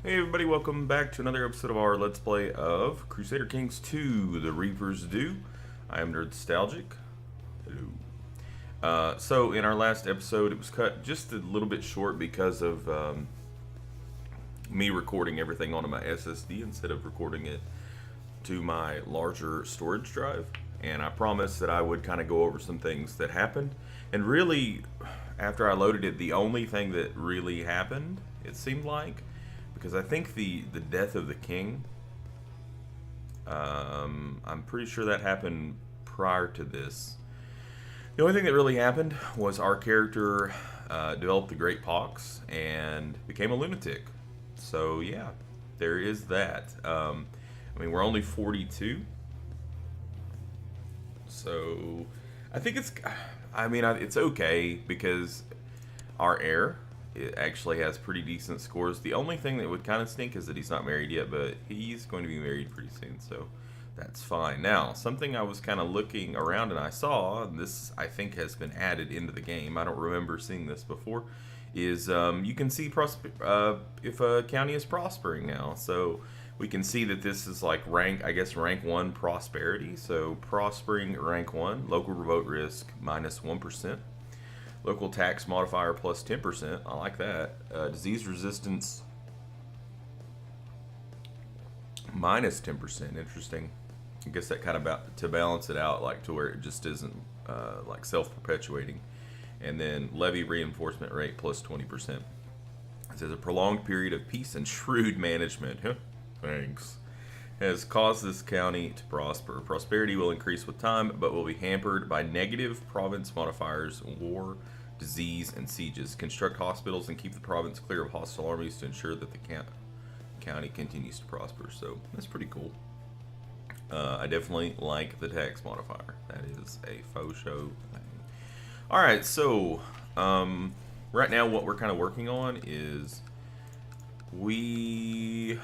Hey everybody, welcome back to another episode of our Let's Play of Crusader Kings 2, The Reaper's Due. I am Nerdstalgic. Hello. So in our last episode, it was cut just a little bit short because of me recording everything onto my SSD instead of recording it to my larger storage drive. And I promised that I would kind of go over some things that happened. And really, after I loaded it, the only thing that really happened, it seemed like, because I think the death of the king, I'm pretty sure that happened prior to this. The only thing that really happened was our character developed the Great Pox and became a lunatic. So yeah, there is that. I mean, we're only 42. So I think it's okay because our heir, it actually has pretty decent scores. The only thing that would kind of stink is that he's not married yet, but he's going to be married pretty soon, so that's fine. Now, something I was kind of looking around and I saw, and this I think has been added into the game, I don't remember seeing this before, is you can see if a county is prospering now. So we can see that this is like rank 1 prosperity. So prospering rank 1, local revolt risk -1%. Local tax modifier plus 10%. I like that. Disease resistance minus 10%. Interesting. I guess that kind of to balance it out, like to where it just isn't like self-perpetuating. And then levy reinforcement rate plus 20%. It says a prolonged period of peace and shrewd management. Thanks. Has caused this county to prosper. Prosperity will increase with time, but will be hampered by negative province modifiers, war, disease, and sieges. Construct hospitals and keep the province clear of hostile armies to ensure that the county continues to prosper. So that's pretty cool. I definitely like the tax modifier. That is a faux show thing. Alright, so right now what we're kind of working on is we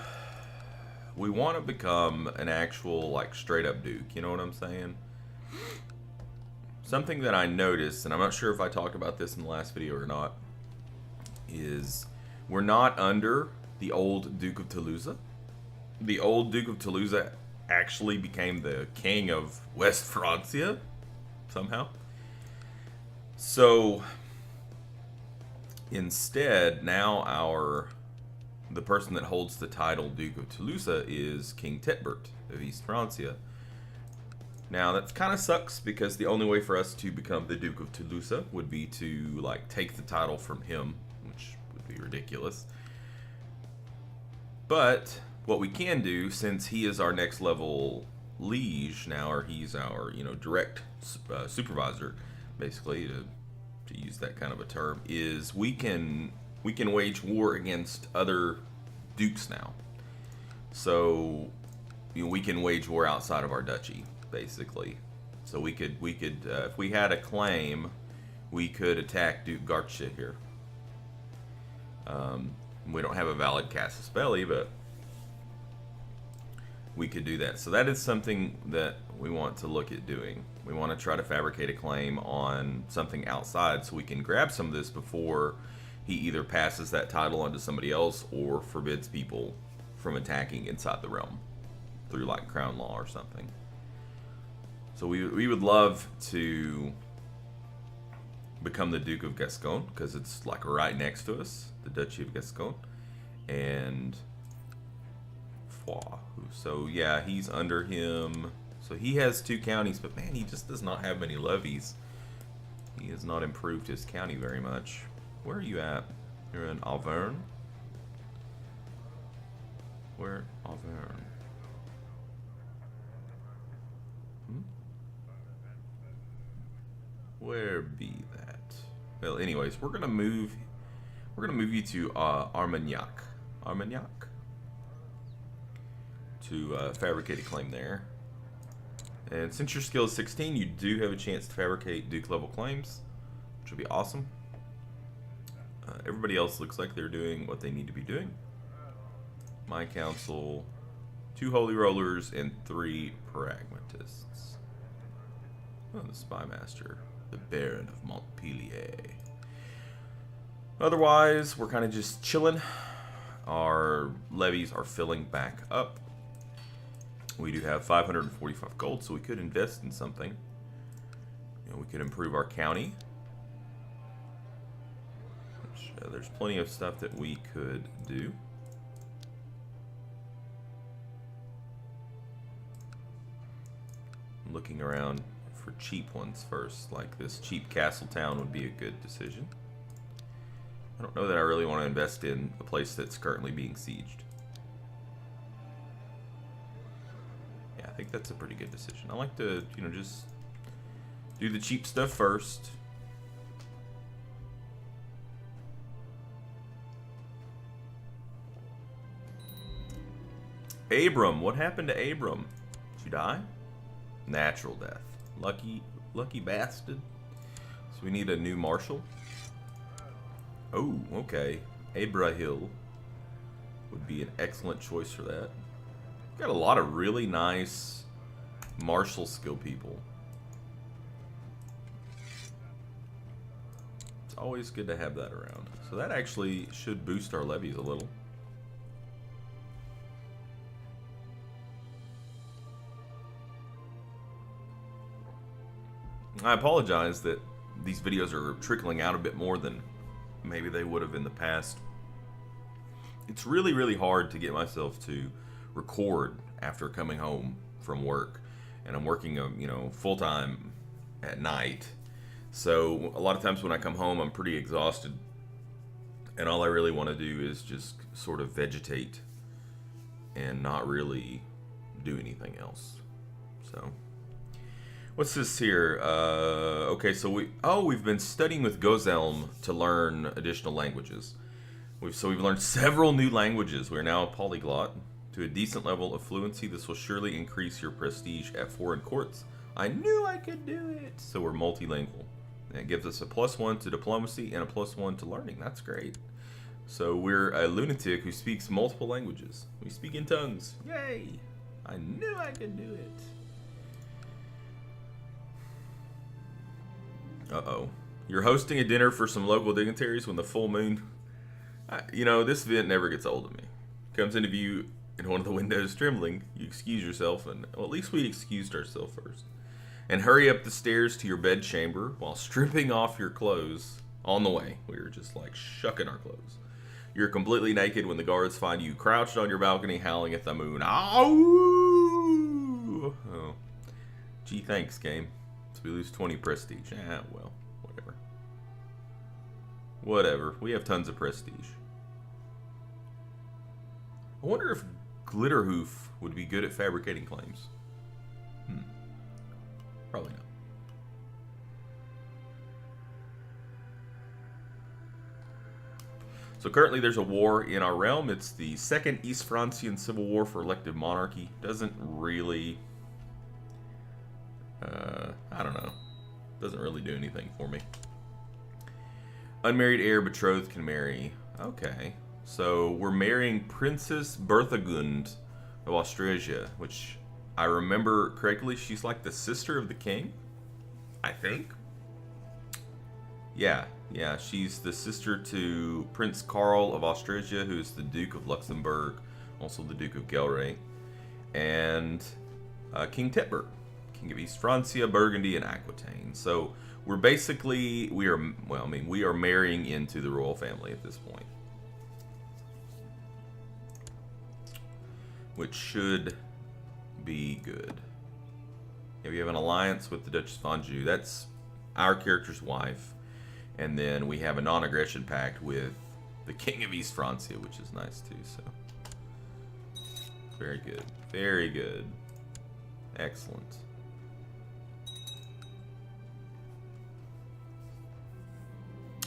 want to become an actual, like, straight up duke, you know what I'm saying? Something that I noticed, and I'm not sure if I talked about this in the last video or not, is we're not under the old Duke of Toulouse. The old Duke of Toulouse actually became the king of West Francia, somehow. So, instead, now the person that holds the title Duke of Toulouse is King Tetbert of East Francia. Now that kind of sucks because the only way for us to become the Duke of Toulouse would be to like take the title from him, which would be ridiculous. But what we can do, since he is our next level liege now, or he's our direct supervisor, basically to use that kind of a term, is we can wage war against other dukes now. So we can wage war outside of our duchy, basically. So we could if we had a claim, we could attack Duke Garcia here. We don't have a valid casus belli, but we could do that. So that is something that we want to look at doing. We want to try to fabricate a claim on something outside so we can grab some of this before he either passes that title onto somebody else or forbids people from attacking inside the realm through like crown law or something. So we would love to become the Duke of Gascon because it's like right next to us, the Duchy of Gascon. And so yeah, he's under him. So he has 2 counties, but man, he just does not have many levies. He has not improved his county very much. Where are you at? You're in Auvergne? Where? Auvergne. Where be that? Well, anyways, we're gonna move you to Armagnac. Armagnac? To fabricate a claim there. And since your skill is 16, you do have a chance to fabricate Duke level claims, which would be awesome. Everybody else looks like they're doing what they need to be doing. My council, 2 holy rollers and 3 pragmatists. Oh, the spy master, the Baron of Montpellier. Otherwise, we're kind of just chilling. Our our levies are filling back up. We do have 545 gold, so we could invest in something. You know, we could improve our county. Which, there's plenty of stuff that we could do. Looking around for cheap ones first, like this cheap castle town would be a good decision. I don't know that I really want to invest in a place that's currently being sieged. Yeah, I think that's a pretty good decision. I like to, you know, just do the cheap stuff first. Abram, what happened to Abram? Did you die? Natural death. Lucky bastard. So we need a new marshal. Oh, okay. Abrahil would be an excellent choice for that. Got a lot of really nice martial skill people. It's always good to have that around. So that actually should boost our levies a little. I apologize that these videos are trickling out a bit more than maybe they would have in the past. It's really, really hard to get myself to record after coming home from work. And I'm working, you know, full-time at night. So a lot of times when I come home, I'm pretty exhausted. And all I really want to do is just sort of vegetate and not really do anything else. So... what's this here? Okay, so we've been studying with Gozelm to learn additional languages. We've learned several new languages. We're now a polyglot to a decent level of fluency. This will surely increase your prestige at foreign courts. I knew I could do it. So we're multilingual. And it gives us a +1 to diplomacy and a +1 to learning. That's great. So we're a lunatic who speaks multiple languages. We speak in tongues. Yay! I knew I could do it. Uh-oh. You're hosting a dinner for some local dignitaries when the full moon... you know, this event never gets old to me. Comes into view in one of the windows trembling. You excuse yourself, and well, at least we excused ourselves first. And hurry up the stairs to your bedchamber while stripping off your clothes. On the way. We were just like shucking our clothes. You're completely naked when the guards find you crouched on your balcony howling at the moon. Ow! Oh. Gee, thanks, game. So we lose 20 prestige. Well, whatever. Whatever. We have tons of prestige. I wonder if Glitterhoof would be good at fabricating claims. Probably not. So currently there's a war in our realm. It's the Second East Francian Civil War for elective monarchy. Doesn't really... I don't know. Doesn't really do anything for me. Unmarried heir betrothed can marry. Okay. So we're marrying Princess Berthagund of Austrasia, which I remember correctly, she's like the sister of the king, I think. Yeah, she's the sister to Prince Karl of Austrasia, who is the Duke of Luxembourg, also the Duke of Gelre, and King Tetbert, King of East Francia, Burgundy, and Aquitaine. So we're basically, we are marrying into the royal family at this point, which should be good. Yeah, we have an alliance with the Duchess of Anjou. That's our character's wife. And then we have a non-aggression pact with the King of East Francia, which is nice too. So very good. Very good. Excellent.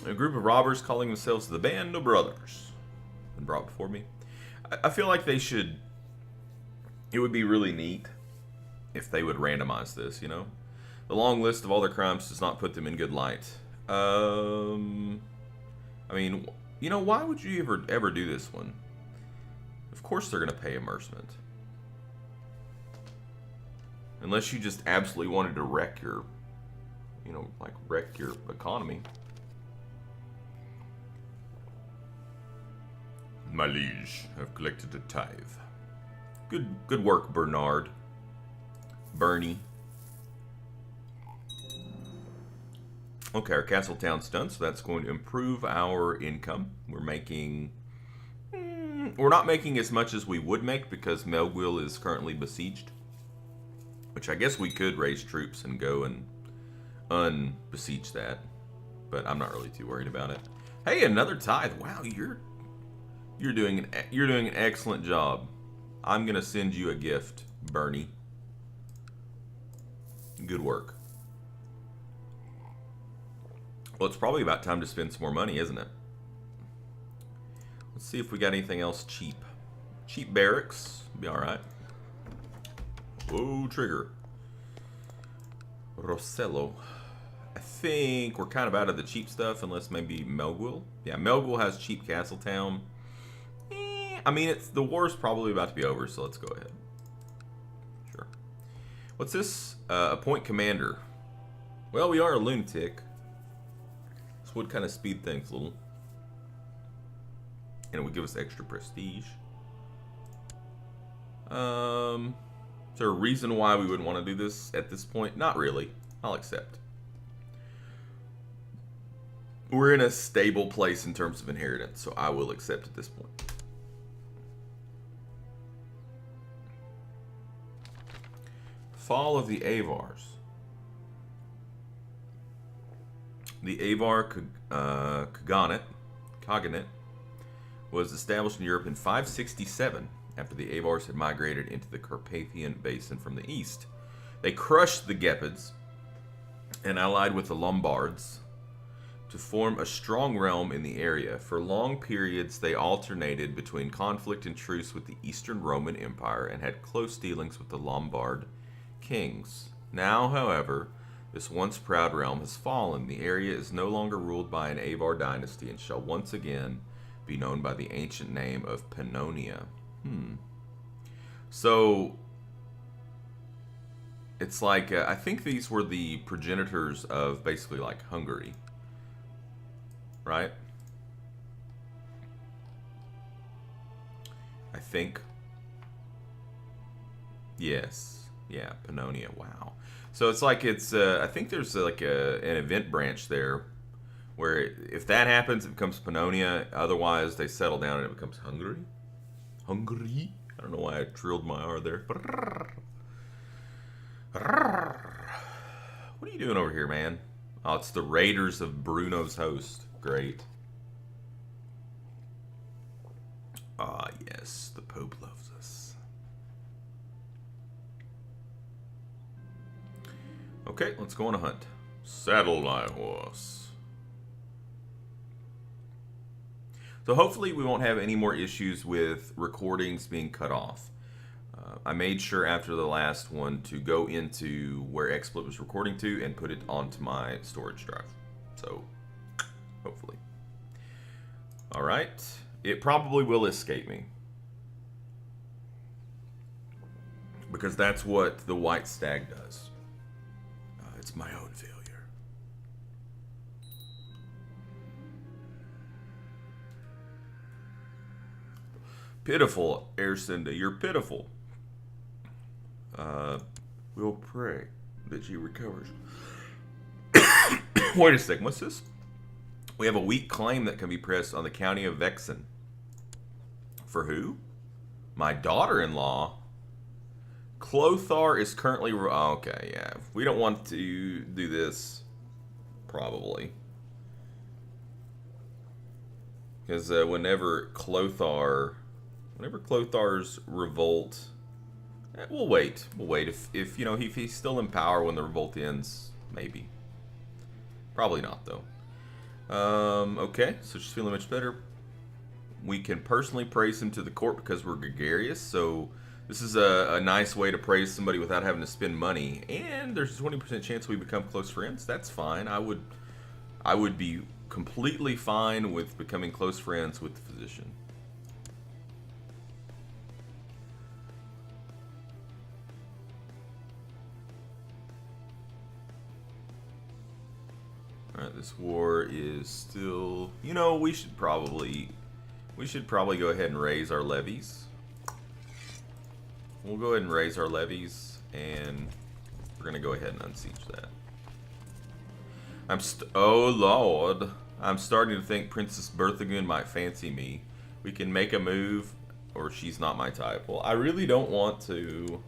A group of robbers calling themselves the Band of Brothers been brought before me. I feel like they should... It would be really neat if they would randomize this, you know? The long list of all their crimes does not put them in good light. I mean, you know, why would you ever do this one? Of course they're going to pay immersement. Unless you just absolutely wanted to wreck your, you know, like wreck your economy. My liege, I've collected a tithe. Good work, Bernard. Bernie. Okay, our castle town's done, so that's going to improve our income. We're making... we're not making as much as we would make because Melville is currently besieged. Which I guess we could raise troops and go and unbesiege that. But I'm not really too worried about it. Hey, another tithe. Wow, you're doing an excellent job. I'm gonna send you a gift, Bernie. Good work. Well, it's probably about time to spend some more money, isn't it? Let's see if we got anything else cheap. Cheap barracks. Be alright. Whoa, trigger. Rossello. I think we're kind of out of the cheap stuff, unless maybe Melville. Yeah, Melville has cheap castle town. I mean, the war's probably about to be over, so let's go ahead. Sure. What's this? Appoint commander. Well, we are a lunatic. This would kind of speed things a little. And it would give us extra prestige. Is there a reason why we would want to do this at this point? Not really. I'll accept. We're in a stable place in terms of inheritance, so I will accept at this point. Fall of the Avars. The Avar Khaganate was established in Europe in 567 after the Avars had migrated into the Carpathian Basin from the east. They crushed the Gepids and allied with the Lombards to form a strong realm in the area. For long periods, they alternated between conflict and truce with the Eastern Roman Empire and had close dealings with the Lombard kings. Now, however, this once proud realm has fallen. The area is no longer ruled by an Avar dynasty and shall once again be known by the ancient name of Pannonia. So, it's like, I think these were the progenitors of basically like Hungary. Right? I think. Yes. Yeah, Pannonia. Wow. So it's like it's, I think there's like an event branch there where if that happens, it becomes Pannonia. Otherwise, they settle down and it becomes Hungary. Hungary? I don't know why I trilled my R there. What are you doing over here, man? Oh, it's the Raiders of Bruno's Host. Great. Ah, yes. The Pope loves us. Okay, let's go on a hunt. Saddle my horse. So hopefully we won't have any more issues with recordings being cut off. I made sure after the last one to go into where XSplit was recording to and put it onto my storage drive. So, hopefully. Alright. It probably will escape me. Because that's what the white stag does. It's my own failure. Pitiful, Ercinda, you're pitiful. We'll pray that she recovers. Wait a second, what's this? We have a weak claim that can be pressed on the county of Vexen. For who? My daughter-in-law? Clothar is currently... okay, yeah. We don't want to do this. Probably. Because whenever Clothar's revolt... we'll wait. We'll wait. If you know, if he's still in power when the revolt ends, maybe. Probably not, though. Okay, so she's feeling much better. We can personally praise him to the court because we're gregarious, so this is a nice way to praise somebody without having to spend money. And there's a 20% chance we become close friends. That's fine. I would be completely fine with becoming close friends with the physician. Alright, this war is still... You know, we should probably We should probably go ahead and raise our levies. We'll go ahead and raise our levies, and we're going to go ahead and unsiege that. Oh Lord, I'm starting to think Princess Berthagoon might fancy me. We can make a move, or she's not my type. Well, I really don't want to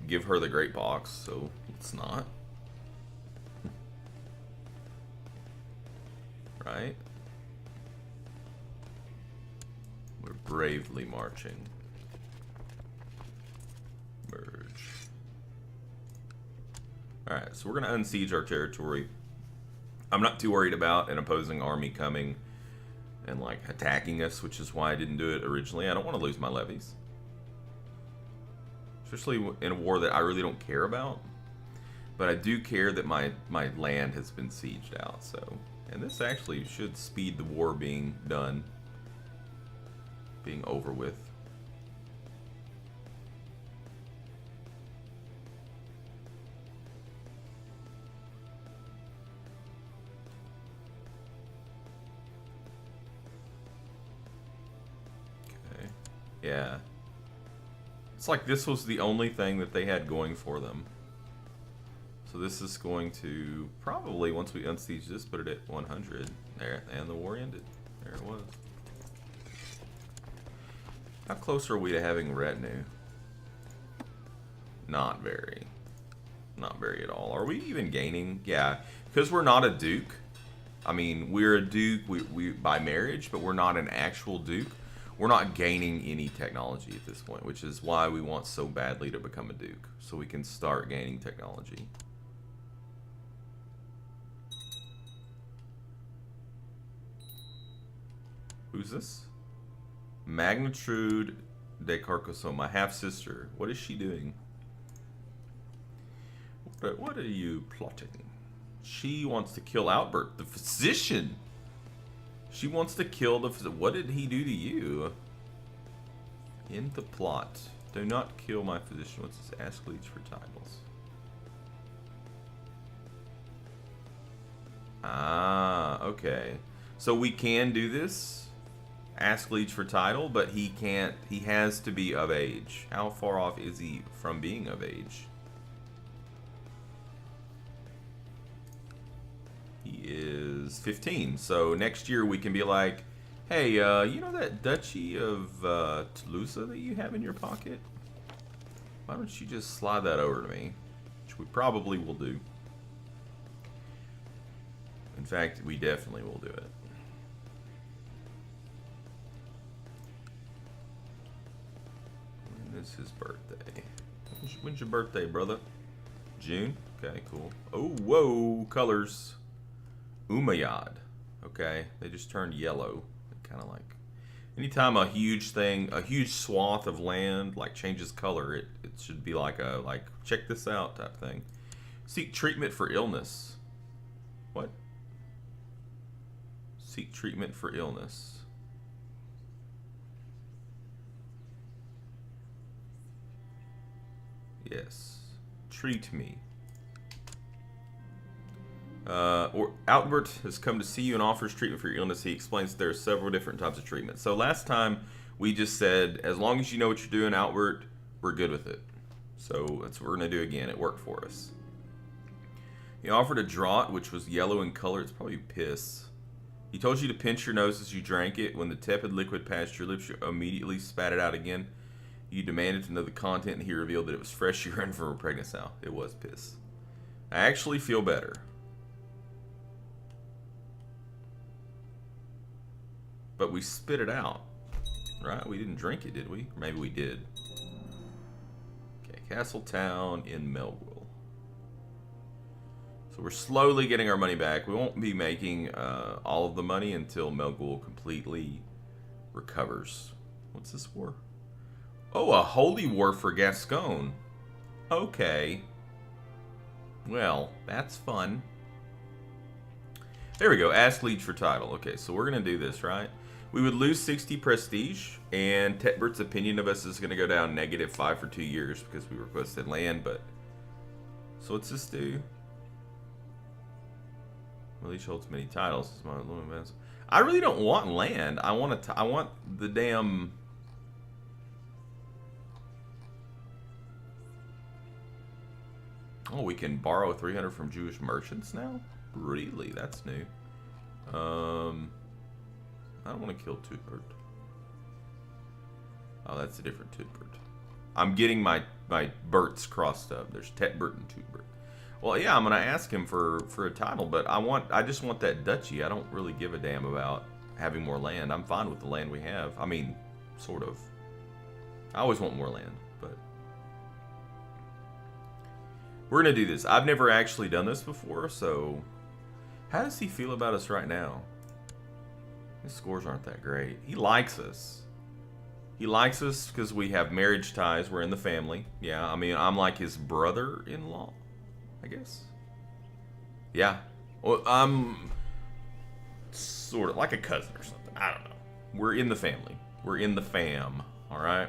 give her the great box, so let's not. Right? We're bravely marching. Merge. Alright, so we're going to unsiege our territory. I'm not too worried about an opposing army coming and like attacking us, which is why I didn't do it originally. I don't want to lose my levies. Especially in a war that I really don't care about. But I do care that my land has been sieged out, so... And this actually should speed the war being done. Being over with. Okay. Yeah. It's like this was the only thing that they had going for them. So this is going to probably, once we unsiege this, put it at 100. There, and the war ended. There it was. How close are we to having retinue? Not very. Not very at all. Are we even gaining? Yeah, because we're not a duke. I mean, we're a duke we by marriage, but we're not an actual duke. We're not gaining any technology at this point, which is why we want so badly to become a duke, so we can start gaining technology. Who's this? Magnitude de Carcosa, my half-sister. What is she doing? What are you plotting? She wants to kill Albert, the physician. She wants to kill the... What did he do to you? In the plot. Do not kill my physician. What's this? Ask leads for titles. Ah, okay. So we can do this. Ask leads for title, but he can't. He has to be of age. How far off is he from being of age? He is 15. So next year we can be like, hey, you know that Duchy of Toulouse that you have in your pocket? Why don't you just slide that over to me? Which we probably will do. In fact, we definitely will do it. When is his birthday? When's your birthday, brother? June? Okay, cool. Oh, whoa, colors. Umayyad. Okay, they just turned yellow. Kind of like... Anytime a huge thing, a huge swath of land, like, changes color, it should be like a, like, check this out type thing. Seek treatment for illness. What? Seek treatment for illness. Yes. Treat me. Albert has come to see you and offers treatment for your illness. He explains that there are several different types of treatment. So last time we just said, as long as you know what you're doing, Albert, we're good with it. So that's what we're going to do again. It worked for us. He offered a draught, which was yellow in color. It's probably piss. He told you to pinch your nose as you drank it. When the tepid liquid passed your lips, you immediately spat it out again. You demanded to know the content, and he revealed that it was fresh urine from a pregnant sow. It was piss. I actually feel better. But we spit it out, right? We didn't drink it, did we? Or maybe we did. Okay, Castle Town in Melville. So we're slowly getting our money back. We won't be making all of the money until Melville completely recovers. What's this war? Oh, a holy war for Gascon. Okay. Well, that's fun. There we go. Ask lead for title. Okay, so we're going to do this, right? We would lose 60 prestige, and Tetbert's opinion of us is going to go down -5 for 2 years because we requested land, but... So what's this do? Well, each holds many titles. I really don't want land. I want the damn. Oh, we can borrow 300 from Jewish merchants now? Really? That's new. I don't want to kill Tutbert. Oh, that's a different Tutbert. I'm getting my Berts crossed up. There's Tetbert and Tutbert. Well, yeah, I'm gonna ask him for a title, but I just want that duchy. I don't really give a damn about having more land. I'm fine with the land we have. I mean, sort of. I always want more land, but we're gonna do this. I've never actually done this before, so how does he feel about us right now? His scores aren't that great. He likes us. He likes us because we have marriage ties. We're in the family. Yeah, I mean, I'm like his brother-in-law, I guess. Yeah. Well, I'm sort of like a cousin or something. I don't know. We're in the family. We're in the fam, all right?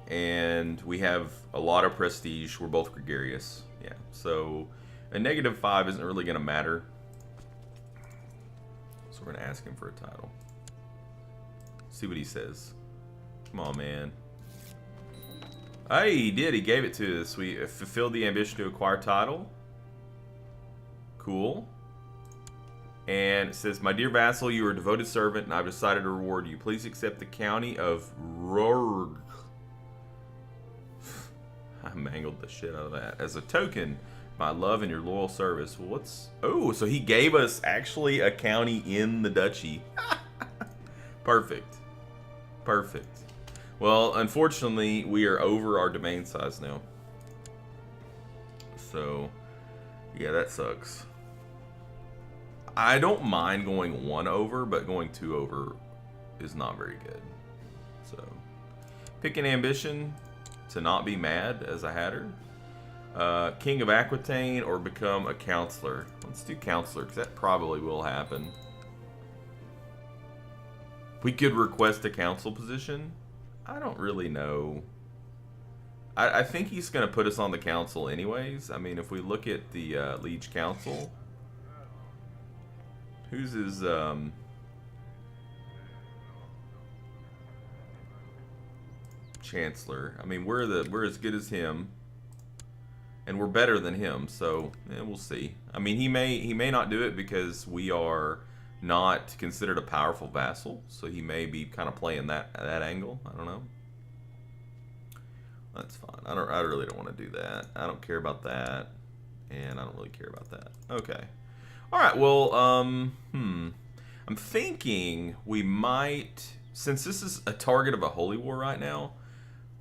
And we have a lot of prestige. We're both gregarious. Yeah, so a -5 isn't really going to matter. So we're going to ask him for a title. See what he says. Come on, man. Hey, he did. He gave it to us. We fulfilled the ambition to acquire title. Cool. And it says, my dear vassal, you are a devoted servant, and I've decided to reward you. Please accept the county of Rorg. I mangled the shit out of that. As a token, my love and your loyal service. Well, what's... Oh, so he gave us actually a county in the duchy. Perfect. Perfect. Well, unfortunately, we are over our domain size now. So, yeah, that sucks. I don't mind going 1 over, but going 2 over is not very good. So, pick an ambition to not be mad as a hatter. King of Aquitaine or become a counselor. Let's do counselor, because that probably will happen. We could request a council position. I don't really know. I think he's going to put us on the council anyways. I mean, if we look at the Liege Council, who's his... Chancellor. I mean, we're as good as him, and we're better than him. So we'll see. I mean, he may not do it because we are not considered a powerful vassal. So he may be kind of playing that angle. I don't know. That's fine. I really don't want to do that. I don't care about that, and I don't really care about that. Okay. All right. Well, I'm thinking we might, since this is a target of a holy war right now.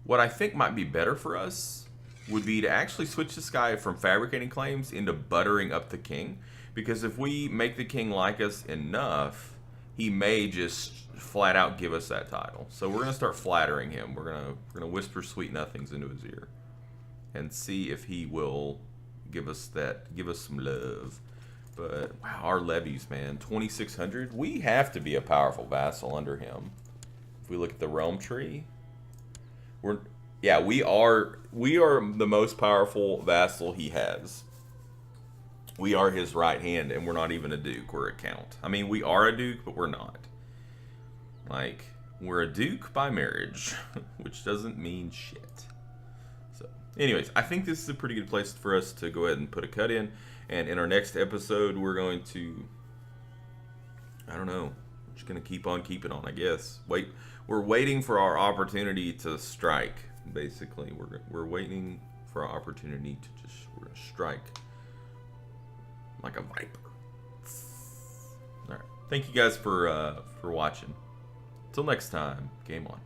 What I think might be better for us would be to actually switch this guy from fabricating claims into buttering up the king. Because if we make the king like us enough, he may just flat out give us that title. So we're going to start flattering him. We're gonna whisper sweet nothings into his ear and see if he will give us some love. But wow, our levies, man, 2,600. We have to be a powerful vassal under him. If we look at the realm tree. We are the most powerful vassal he has. We are his right hand, and we're not even a duke. We're a count. I mean, we are a duke, but we're not. Like, we're a duke by marriage, which doesn't mean shit. So, anyways, I think this is a pretty good place for us to go ahead and put a cut in. And in our next episode, we're going to, I don't know, we're just going to keep on keeping on, I guess. We're waiting for our opportunity to strike, basically. We're waiting for our opportunity to we're going to strike like a viper. All right. Thank you guys for watching. Until next time, game on.